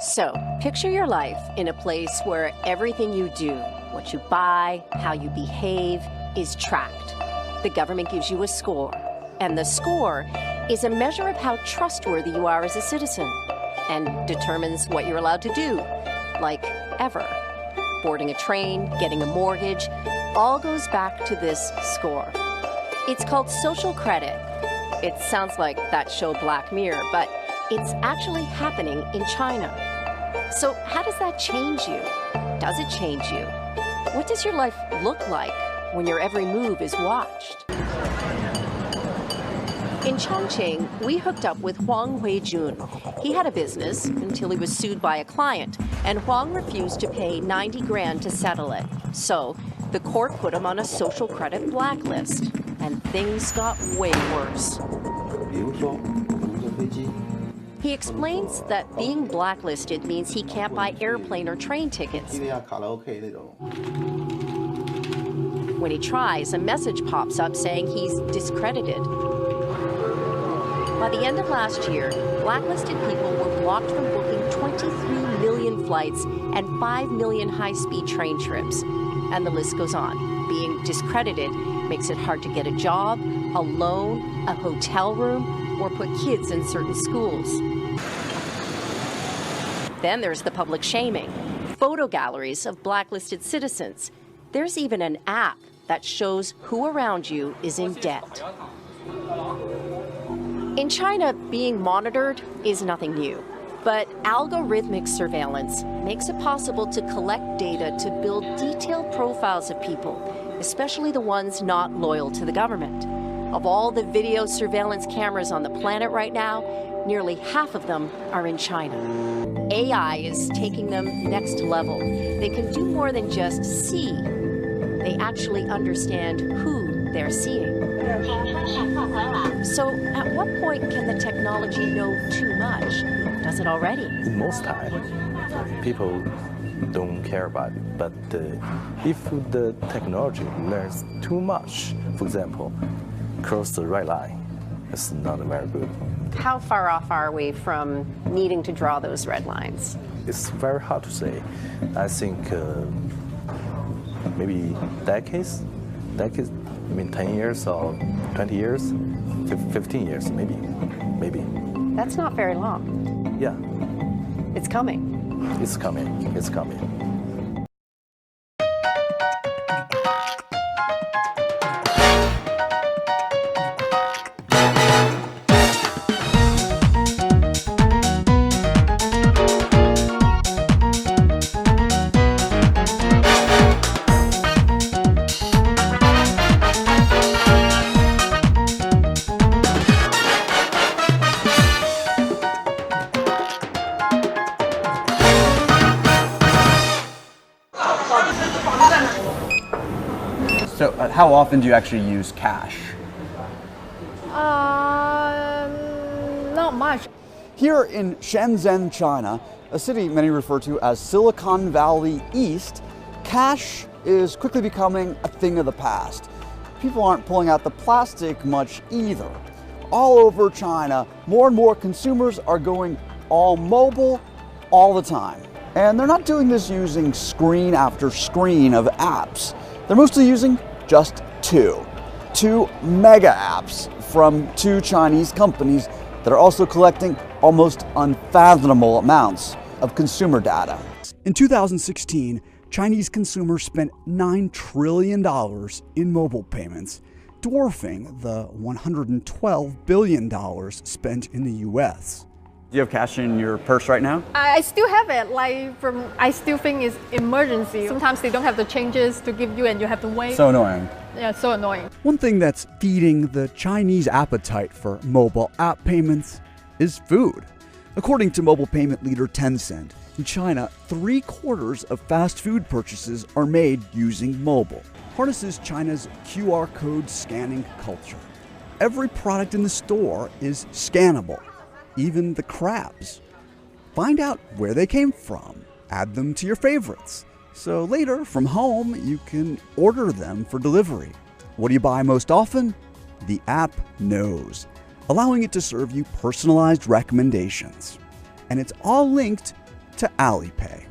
So, picture your life in a place where everything you do, what you buy, how you behave, is tracked. The government gives you a score, and the score is a measure of how trustworthy you are as a citizen and determines what you're allowed to do, like ever. Boarding a train, getting a mortgage, all goes back to this score. It's called social credit. It sounds like that show Black Mirror, but it's actually happening in China. So how does that change you? Does it change you? What does your life look like when your every move is watched? In Chongqing, we hooked up with Huang Huijun. He had a business until he was sued by a client, and Huang refused to pay 90 grand to settle it. So the court put him on a social credit blacklist, and things got way worse. He explains that being blacklisted means he can't buy airplane or train tickets. When he tries, a message pops up saying he's discredited. By the end of last year, blacklisted people were blocked from booking 23 million flights and 5 million high-speed train trips. And the list goes on. Being discredited makes it hard to get a job, a loan, a hotel room, or put kids in certain schools. Then there's the public shaming, photo galleries of blacklisted citizens. There's even an app that shows who around you is in debt. In China, being monitored is nothing new, but algorithmic surveillance makes it possible to collect data to build detailed profiles of people, especially the ones not loyal to the government. Of all the video surveillance cameras on the planet right now, nearly half of them are in China. AI is taking them next level. They can do more than just see. They actually understand who they're seeing. So at what point can the technology know too much? Does it already? Most time, people don't care about it. But if the technology learns too much, for example, cross the red line, it's not very good. How far off are we from needing to draw those red lines? It's very hard to say. I think maybe decades, I mean 10 years or 20 years, 15 years, maybe. That's not very long. Yeah. It's coming. It's coming. It's coming. So how often do you actually use cash? Not much. Here in Shenzhen, China, a city many refer to as Silicon Valley East, cash is quickly becoming a thing of the past. People aren't pulling out the plastic much either. All over China, more and more consumers are going all mobile all the time. And they're not doing this using screen after screen of apps. They're mostly using just two mega apps from two Chinese companies that are also collecting almost unfathomable amounts of consumer data. In 2016, Chinese consumers spent $9 trillion in mobile payments, dwarfing the $112 billion spent in the US. Do you have cash in your purse right now? I still have it, I still think it's emergency. Sometimes they don't have the changes to give you and you have to wait. So annoying. Yeah, so annoying. One thing that's feeding the Chinese appetite for mobile app payments is food. According to mobile payment leader Tencent, in China, 3/4 of fast food purchases are made using mobile. Harnesses China's QR code scanning culture. Every product in the store is scannable, even the crabs. Find out where they came from, add them to your favorites. So later, from home, you can order them for delivery. What do you buy most often? The app knows, allowing it to serve you personalized recommendations. And it's all linked to Alipay.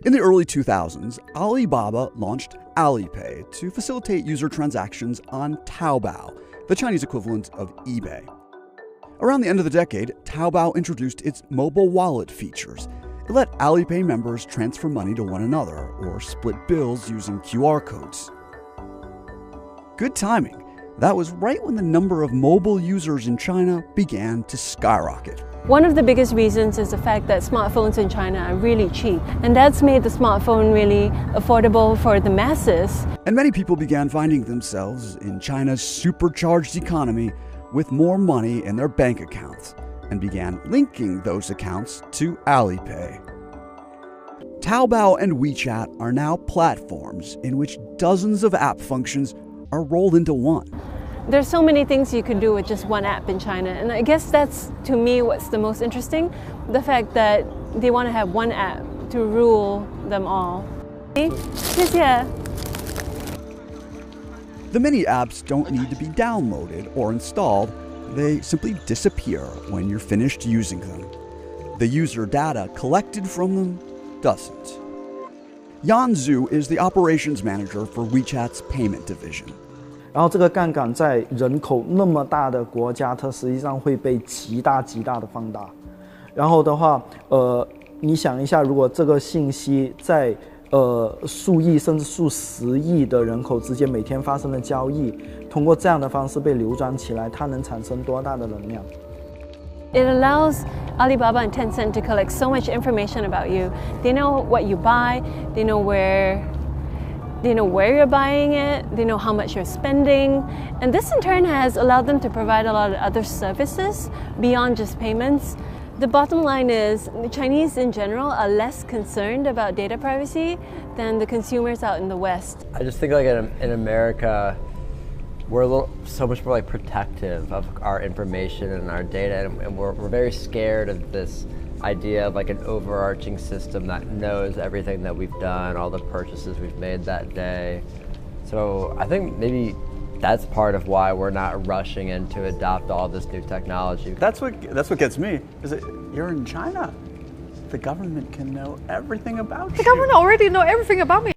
In the early 2000s, Alibaba launched Alipay to facilitate user transactions on Taobao, the Chinese equivalent of eBay. Around the end of the decade, Taobao introduced its mobile wallet features. It let Alipay members transfer money to one another or split bills using QR codes. Good timing. That was right when the number of mobile users in China began to skyrocket. One of the biggest reasons is the fact that smartphones in China are really cheap, and that's made the smartphone really affordable for the masses. And many people began finding themselves in China's supercharged economy with more money in their bank accounts and began linking those accounts to Alipay. Taobao and WeChat are now platforms in which dozens of app functions are rolled into one. There's so many things you can do with just one app in China, and I guess that's, to me, what's the most interesting, the fact that they want to have one app to rule them all. 谢谢. The mini apps don't need to be downloaded or installed, they simply disappear when you're finished using them. The user data collected from them doesn't. Yan Zhu is the operations manager for WeChat's payment division. 然后这个杠杆在人口那么大的国家，它实际上会被极大的放大。然后的话，你想一下，如果这个信息在数亿甚至数十亿的人口之间每天发生的交易，通过这样的方式被流转起来，它能产生多大的能量？ It allows Alibaba and Tencent to collect so much information about you. They know what you buy, they know where you're buying it, they know how much you're spending, and this in turn has allowed them to provide a lot of other services beyond just payments. The bottom line is the Chinese in general are less concerned about data privacy than the consumers out in the West. I just think like in America, we're so much more like protective of our information and our data, and we're very scared of this idea of like an overarching system that knows everything that we've done, all the purchases we've made that day. So I think maybe that's part of why we're not rushing in to adopt all this new technology. That's what gets me, is that you're in China. The government can know everything about you. The government already know everything about me.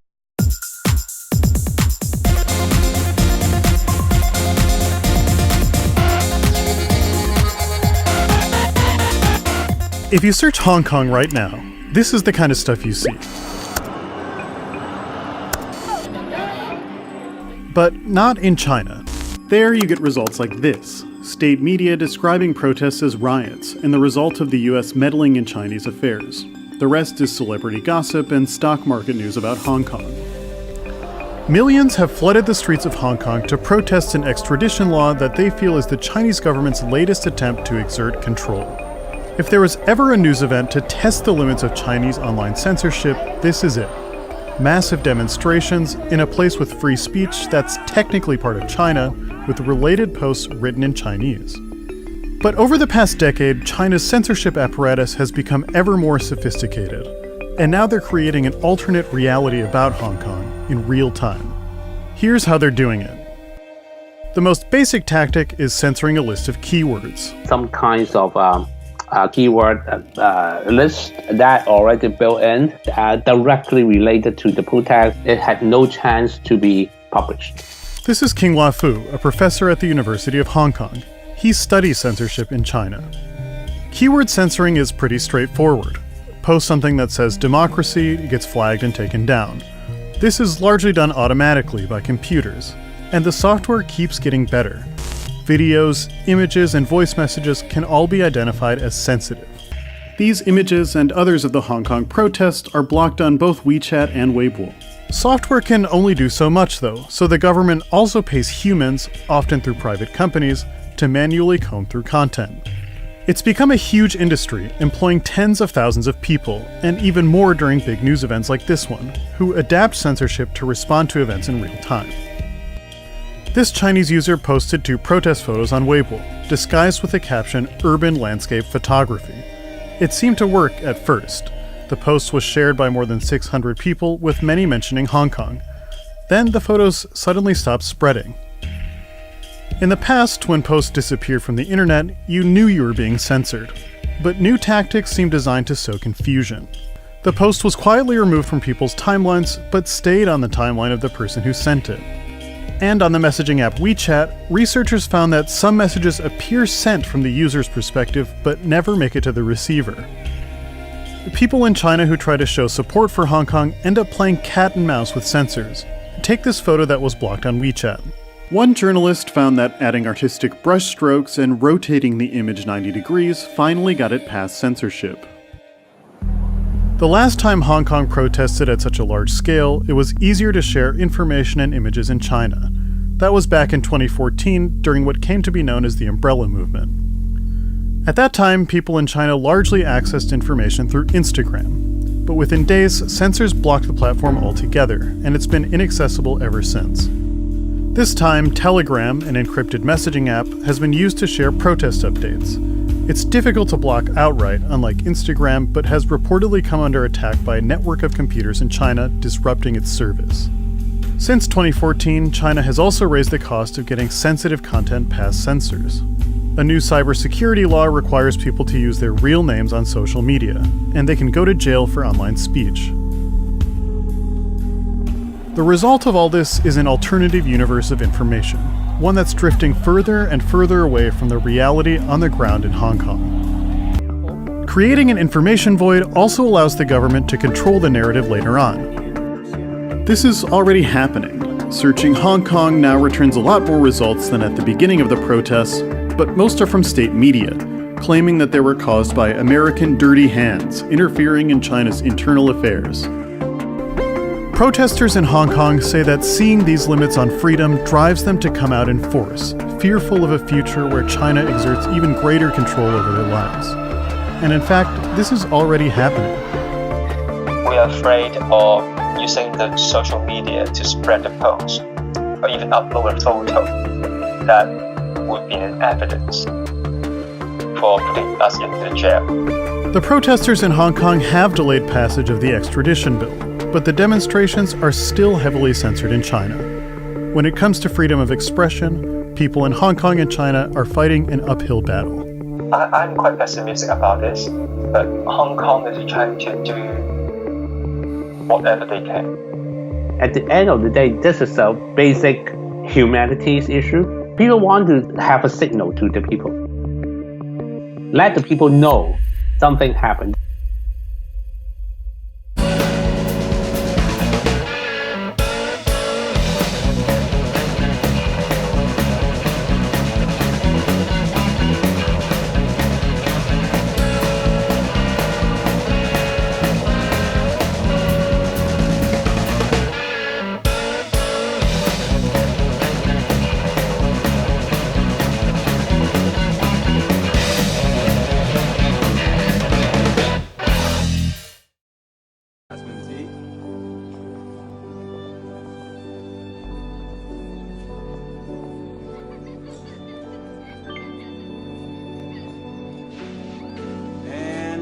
If you search Hong Kong right now, this is the kind of stuff you see. But not in China. There you get results like this. State media describing protests as riots and the result of the US meddling in Chinese affairs. The rest is celebrity gossip and stock market news about Hong Kong. Millions have flooded the streets of Hong Kong to protest an extradition law that they feel is the Chinese government's latest attempt to exert control. If there was ever a news event to test the limits of Chinese online censorship, this is it. Massive demonstrations in a place with free speech that's technically part of China, with related posts written in Chinese. But over the past decade, China's censorship apparatus has become ever more sophisticated, and now they're creating an alternate reality about Hong Kong in real time. Here's how they're doing it. The most basic tactic is censoring a list of keywords. Some kinds of keyword list that already built in, directly related to the protest. It had no chance to be published. This is Qinghua Fu, a professor at the University of Hong Kong. He studies censorship in China. Keyword censoring is pretty straightforward. Post something that says democracy, it gets flagged and taken down. This is largely done automatically by computers, and the software keeps getting better. Videos, images, and voice messages can all be identified as sensitive. These images and others of the Hong Kong protests are blocked on both WeChat and Weibo. Software can only do so much though, so the government also pays humans, often through private companies, to manually comb through content. It's become a huge industry, employing tens of thousands of people, and even more during big news events like this one, who adapt censorship to respond to events in real time. This Chinese user posted 2 protest photos on Weibo, disguised with the caption "Urban Landscape Photography." It seemed to work at first. The post was shared by more than 600 people, with many mentioning Hong Kong. Then the photos suddenly stopped spreading. In the past, when posts disappeared from the internet, you knew you were being censored. But new tactics seem designed to sow confusion. The post was quietly removed from people's timelines, but stayed on the timeline of the person who sent it. And on the messaging app WeChat, researchers found that some messages appear sent from the user's perspective, but never make it to the receiver. People in China who try to show support for Hong Kong end up playing cat and mouse with censors. Take this photo that was blocked on WeChat. One journalist found that adding artistic brush strokes and rotating the image 90 degrees finally got it past censorship. The last time Hong Kong protested at such a large scale, it was easier to share information and images in China. That was back in 2014, during what came to be known as the Umbrella Movement. At that time, people in China largely accessed information through Instagram. But within days, censors blocked the platform altogether, and it's been inaccessible ever since. This time, Telegram, an encrypted messaging app, has been used to share protest updates. It's difficult to block outright, unlike Instagram, but has reportedly come under attack by a network of computers in China, disrupting its service. Since 2014, China has also raised the cost of getting sensitive content past censors. A new cybersecurity law requires people to use their real names on social media, and they can go to jail for online speech. The result of all this is an alternative universe of information, one that's drifting further and further away from the reality on the ground in Hong Kong. Creating an information void also allows the government to control the narrative later on. This is already happening. Searching Hong Kong now returns a lot more results than at the beginning of the protests, but most are from state media, claiming that they were caused by American dirty hands interfering in China's internal affairs. Protesters in Hong Kong say that seeing these limits on freedom drives them to come out in force, fearful of a future where China exerts even greater control over their lives. And in fact, this is already happening. We are afraid of using the social media to spread the post, or even upload a photo that would be an evidence for putting us into jail. The protesters in Hong Kong have delayed passage of the extradition bill, but the demonstrations are still heavily censored in China. When it comes to freedom of expression, people in Hong Kong and China are fighting an uphill battle. I'm quite pessimistic about this, but Hong Kong is trying to do whatever they can. At the end of the day, this is a basic humanities issue. People want to have a signal to the people. Let the people know something happened.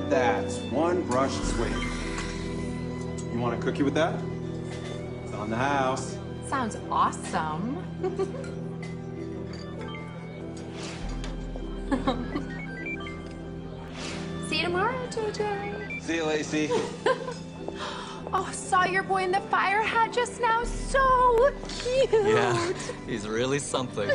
That's one brush sweep. You want a cookie with that? It's on the house. Sounds awesome. See you tomorrow, JJ. See you, Lacey. Oh, saw your boy in the fire hat just now. So cute. Yeah, he's really something.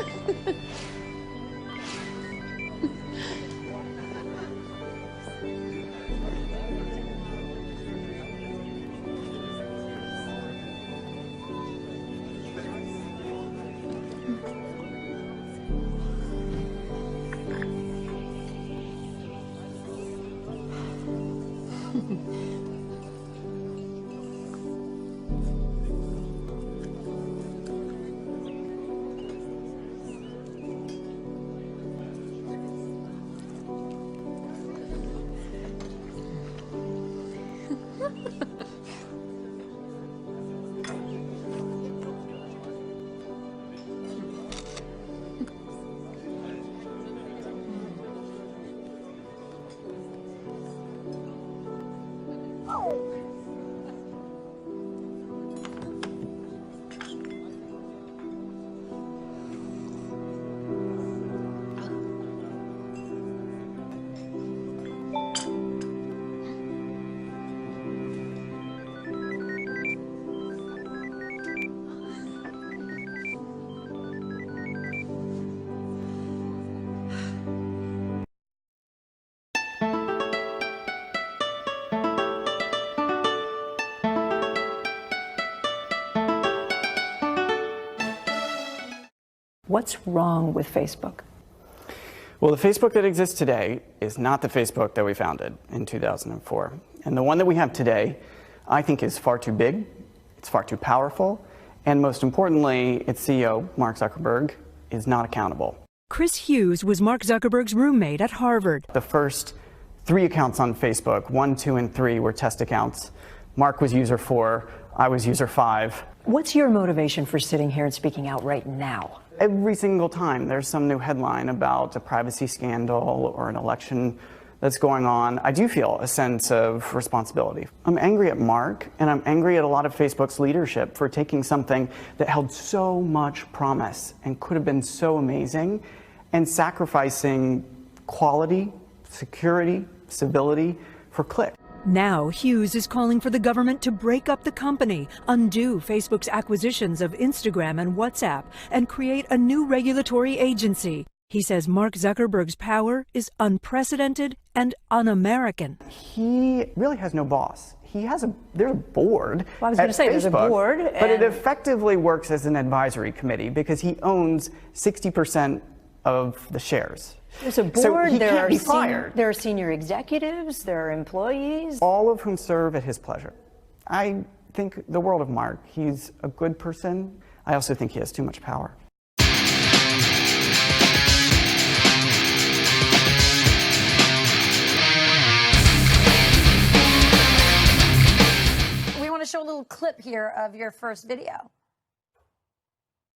What's wrong with Facebook? Well, the Facebook that exists today is not the Facebook that we founded in 2004. And the one that we have today, I think, is far too big, it's far too powerful, and most importantly, its CEO, Mark Zuckerberg, is not accountable. Chris Hughes was Mark Zuckerberg's roommate at Harvard. The first 3 accounts on Facebook, 1, 2, and 3 were test accounts. Mark was user 4, I was user 5. What's your motivation for sitting here and speaking out right now? Every single time there's some new headline about a privacy scandal or an election that's going on, I do feel a sense of responsibility. I'm angry at Mark, and I'm angry at a lot of Facebook's leadership for taking something that held so much promise and could have been so amazing and sacrificing quality, security, civility for clicks. Now, Hughes is calling for the government to break up the company, undo Facebook's acquisitions of Instagram and WhatsApp, and create a new regulatory agency. He says Mark Zuckerberg's power is unprecedented and un-American. He really has no boss. There's a board. Well, I was going to say, there's a board. But it effectively works as an advisory committee because he owns 60% of the shares. There's a board, so he there can't be fired. There are senior executives, there are employees. All of whom serve at his pleasure. I think the world of Mark. He's a good person. I also think he has too much power. We want to show a little clip here of your first video.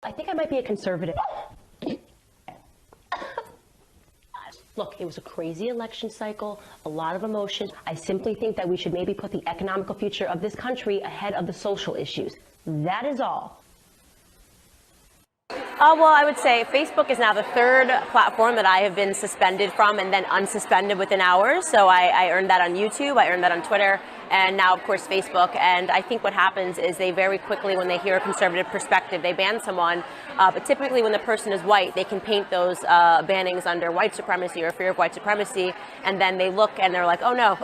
I think I might be a conservative. Look, it was a crazy election cycle, a lot of emotions. I simply think that we should maybe put the economical future of this country ahead of the social issues. That is all. Well, I would say Facebook is now the 3rd platform that I have been suspended from and then unsuspended within hours. So I earned that on YouTube, I earned that on Twitter, and now, of course, Facebook. And I think what happens is they very quickly, when they hear a conservative perspective, they ban someone. But typically when the person is white, they can paint those bannings under white supremacy or fear of white supremacy. And then they look and they're like, oh no,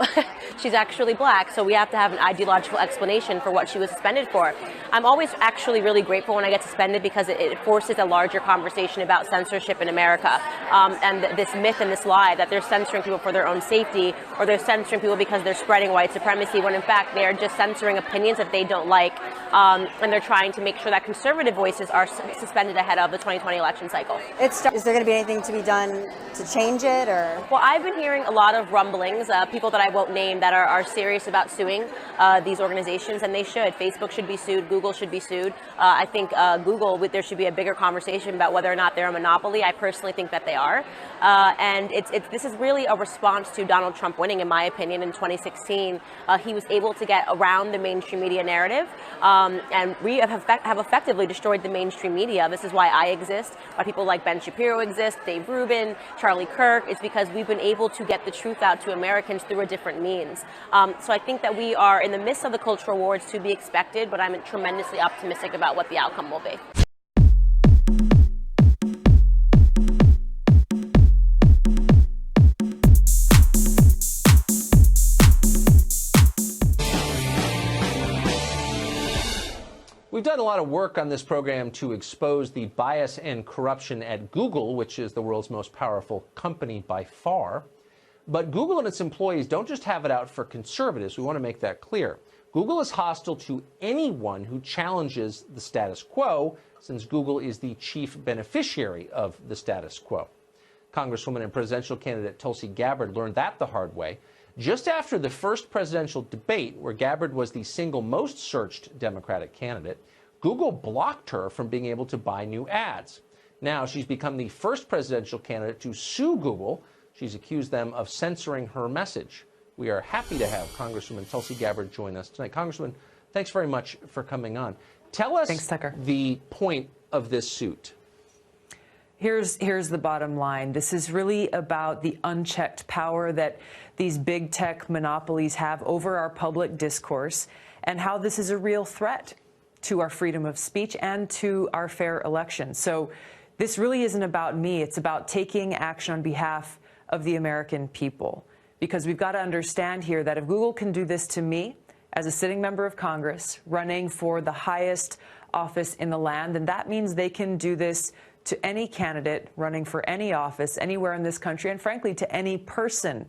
she's actually black. So we have to have an ideological explanation for what she was suspended for. I'm always actually really grateful when I get suspended because it forces a larger conversation about censorship in America. And this myth and this lie that they're censoring people for their own safety or they're censoring people because they're spreading white supremacy, when in fact they are just censoring opinions that they don't like. And they're trying to make sure that conservative voices are suspended ahead of the 2020 election cycle. Is there going to be anything to be done to change it, or? Well, I've been hearing a lot of rumblings, people that I won't name that are serious about suing these organizations, and they should. Facebook should be sued, Google should be sued. I think Google, there should be a bigger conversation about whether or not they're a monopoly. I personally think that they are. And this is really a response to Donald Trump winning, in my opinion, in 2016. He was able to get around the mainstream media narrative, and we have effectively destroyed the mainstream media. This is why I exist, why people like Ben Shapiro exist, Dave Rubin, Charlie Kirk. It's because we've been able to get the truth out to Americans through a different means. So I think that we are in the midst of the cultural wars, to be expected, but I'm tremendously optimistic about what the outcome will be. We've done a lot of work on this program to expose the bias and corruption at Google, which is the world's most powerful company by far. But Google and its employees don't just have it out for conservatives. We want to make that clear. Google is hostile to anyone who challenges the status quo, since Google is the chief beneficiary of the status quo. Congresswoman and presidential candidate Tulsi Gabbard learned that the hard way. Just after the first presidential debate, where Gabbard was the single most searched Democratic candidate, Google blocked her from being able to buy new ads. Now she's become the first presidential candidate to sue Google. She's accused them of censoring her message. We are happy to have Congresswoman Tulsi Gabbard join us tonight. Congresswoman, thanks very much for coming on. Tell us the point of this suit. Here's the bottom line. This is really about the unchecked power that these big tech monopolies have over our public discourse, and how this is a real threat to our freedom of speech and to our fair elections. So this really isn't about me. It's about taking action on behalf of the American people. Because we've got to understand here that if Google can do this to me as a sitting member of Congress running for the highest office in the land, then that means they can do this to any candidate running for any office anywhere in this country, and frankly, to any person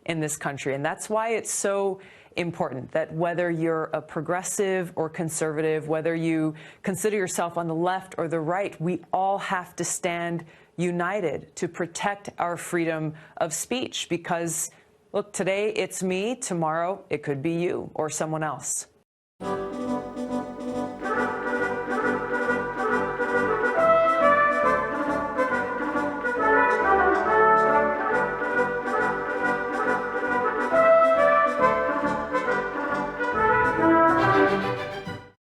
in this country. And that's why it's so important that whether you're a progressive or conservative, whether you consider yourself on the left or the right, we all have to stand united to protect our freedom of speech. Because, look, today it's me, tomorrow it could be you or someone else.